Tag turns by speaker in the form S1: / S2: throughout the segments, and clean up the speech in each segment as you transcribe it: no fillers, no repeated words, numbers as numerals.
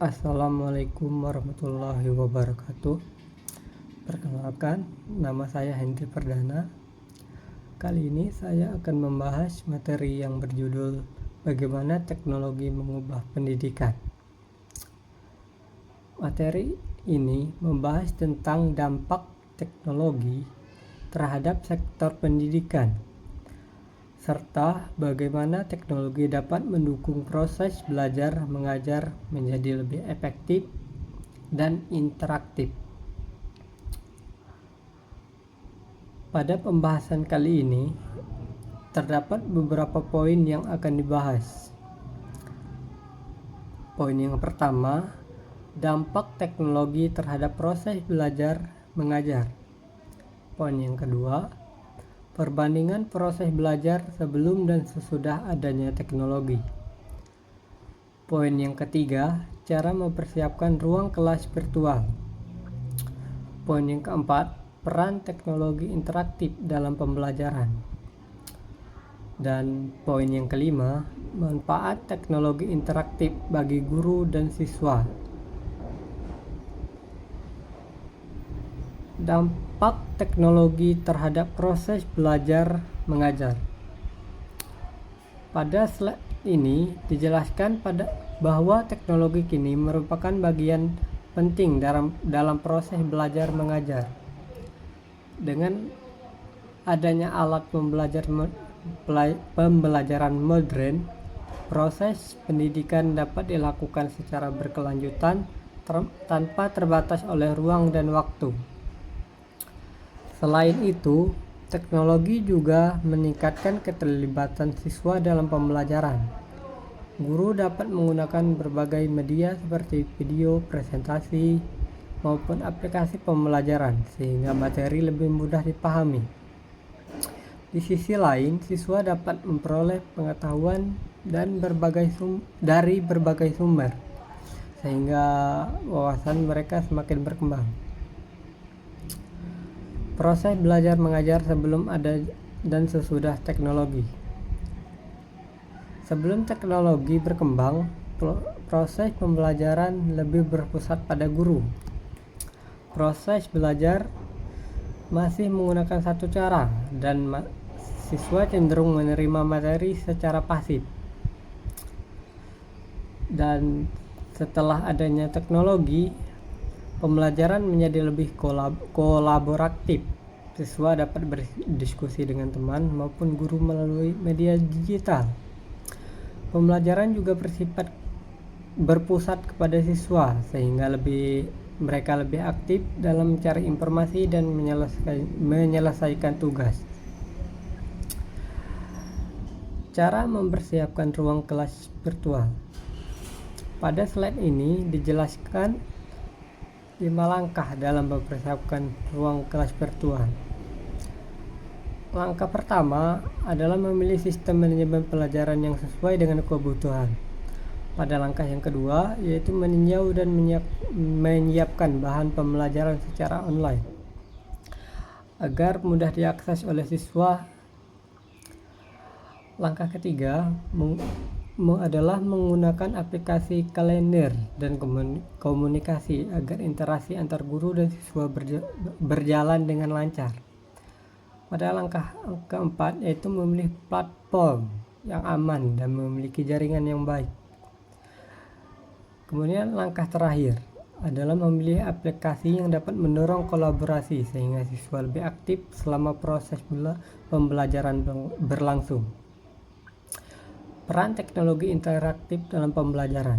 S1: Assalamualaikum warahmatullahi wabarakatuh. Perkenalkan, nama saya Hendri Perdana. Kali ini saya akan membahas materi yang berjudul Bagaimana Teknologi Mengubah Pendidikan. Materi ini membahas tentang dampak teknologi terhadap sektor pendidikan, serta bagaimana teknologi dapat mendukung proses belajar mengajar menjadi lebih efektif dan interaktif. Pada pembahasan kali ini, terdapat beberapa poin yang akan dibahas. Poin yang pertama, dampak teknologi terhadap proses belajar mengajar. Poin yang kedua, perbandingan proses belajar sebelum dan sesudah adanya teknologi. Poin yang ketiga, cara mempersiapkan ruang kelas virtual. Poin yang keempat, peran teknologi interaktif dalam pembelajaran. Dan poin yang kelima, manfaat teknologi interaktif bagi guru dan siswa. Dampak teknologi terhadap proses belajar mengajar. Pada slide ini dijelaskan bahwa teknologi kini merupakan bagian penting dalam proses belajar mengajar. Dengan adanya alat pembelajaran modern, proses pendidikan dapat dilakukan secara berkelanjutan tanpa terbatas oleh ruang dan waktu. Selain itu, teknologi juga meningkatkan keterlibatan siswa dalam pembelajaran. Guru dapat menggunakan berbagai media seperti video, presentasi, maupun aplikasi pembelajaran sehingga materi lebih mudah dipahami. Di sisi lain, siswa dapat memperoleh pengetahuan dari berbagai sumber sehingga wawasan mereka semakin berkembang. Proses belajar mengajar sebelum ada dan sesudah teknologi. Sebelum teknologi berkembang, proses pembelajaran lebih berpusat pada guru. Proses belajar masih menggunakan satu cara dan siswa cenderung menerima materi secara pasif. Dan setelah adanya teknologi, pembelajaran menjadi lebih kolaboratif. Siswa dapat berdiskusi dengan teman maupun guru melalui media digital. Pembelajaran juga berpusat kepada siswa sehingga mereka lebih aktif dalam mencari informasi dan menyelesaikan tugas. Cara mempersiapkan ruang kelas virtual. Pada slide ini dijelaskan 5 langkah dalam mempersiapkan ruang kelas virtual. Langkah pertama adalah memilih sistem manajemen pelajaran yang sesuai dengan kebutuhan. Pada langkah yang kedua, yaitu meninjau dan menyiapkan bahan pembelajaran secara online agar mudah diakses oleh siswa. Langkah ketiga adalah menggunakan aplikasi kalender dan komunikasi agar interaksi antar guru dan siswa berjalan dengan lancar. Pada langkah keempat, yaitu memilih platform yang aman dan memiliki jaringan yang baik. Kemudian langkah terakhir adalah memilih aplikasi yang dapat mendorong kolaborasi sehingga siswa lebih aktif selama proses pembelajaran berlangsung. Peran teknologi interaktif dalam pembelajaran.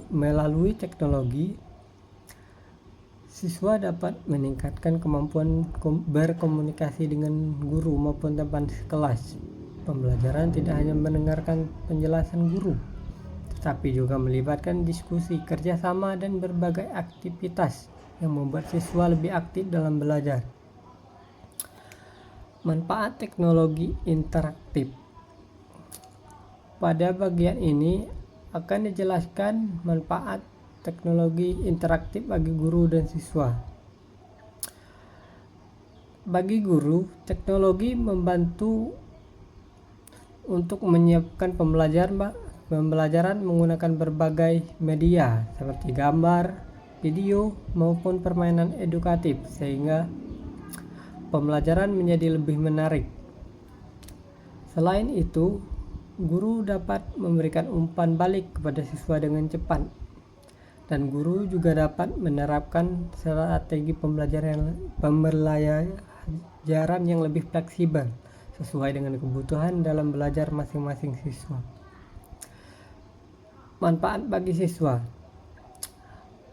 S1: Melalui teknologi, siswa dapat meningkatkan kemampuan berkomunikasi dengan guru maupun teman sekelas. Pembelajaran tidak hanya mendengarkan penjelasan guru, tetapi juga melibatkan diskusi, kerjasama, dan berbagai aktivitas yang membuat siswa lebih aktif dalam belajar. Manfaat teknologi interaktif. Pada bagian ini akan dijelaskan manfaat teknologi interaktif bagi guru dan siswa. Bagi guru, teknologi membantu untuk menyiapkan Pembelajaran menggunakan berbagai media seperti gambar, video, maupun permainan edukatif sehingga pembelajaran menjadi lebih menarik. Selain itu, guru dapat memberikan umpan balik kepada siswa dengan cepat, dan guru juga dapat menerapkan strategi pembelajaran yang lebih fleksibel sesuai dengan kebutuhan dalam belajar masing-masing siswa. Manfaat bagi siswa.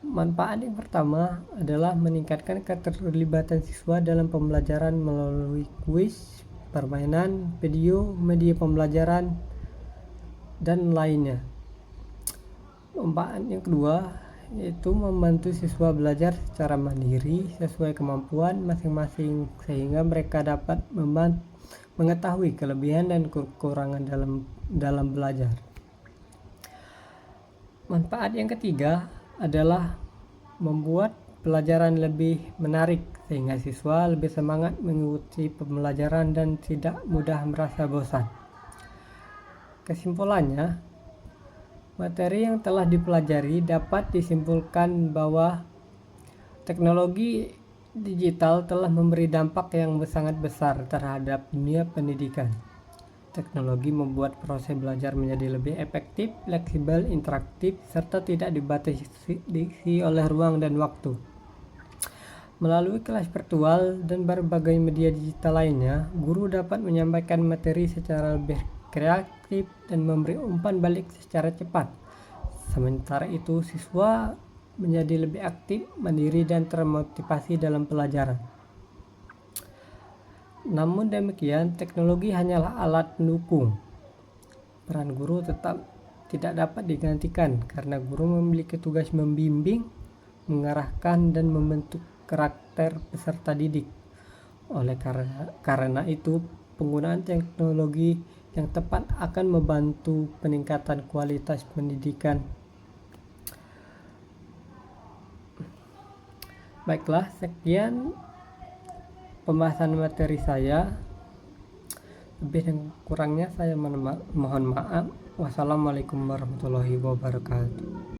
S1: Manfaat yang pertama adalah meningkatkan keterlibatan siswa dalam pembelajaran melalui kuis, permainan, video, media pembelajaran, dan lainnya. Manfaat yang kedua yaitu membantu siswa belajar secara mandiri sesuai kemampuan masing-masing sehingga mereka dapat mengetahui kelebihan dan kekurangan dalam belajar. Manfaat yang ketiga adalah membuat pelajaran lebih menarik sehingga siswa lebih semangat mengikuti pembelajaran dan tidak mudah merasa bosan. Kesimpulannya, materi yang telah dipelajari dapat disimpulkan bahwa teknologi digital telah memberi dampak yang sangat besar terhadap dunia pendidikan. Teknologi membuat proses belajar menjadi lebih efektif, fleksibel, interaktif, serta tidak dibatasi oleh ruang dan waktu. Melalui kelas virtual dan berbagai media digital lainnya, guru dapat menyampaikan materi secara lebih kreatif dan memberi umpan balik secara cepat. Sementara itu, siswa menjadi lebih aktif, mandiri, dan termotivasi dalam pelajaran. Namun demikian, teknologi hanyalah alat pendukung. Peran guru tetap tidak dapat digantikan karena guru memiliki tugas membimbing, mengarahkan, dan membentuk karakter peserta didik. Oleh karena itu, penggunaan teknologi yang tepat akan membantu peningkatan kualitas pendidikan. Baiklah, sekian pembahasan materi saya. Lebih dan kurangnya saya mohon maaf. Wassalamualaikum warahmatullahi wabarakatuh.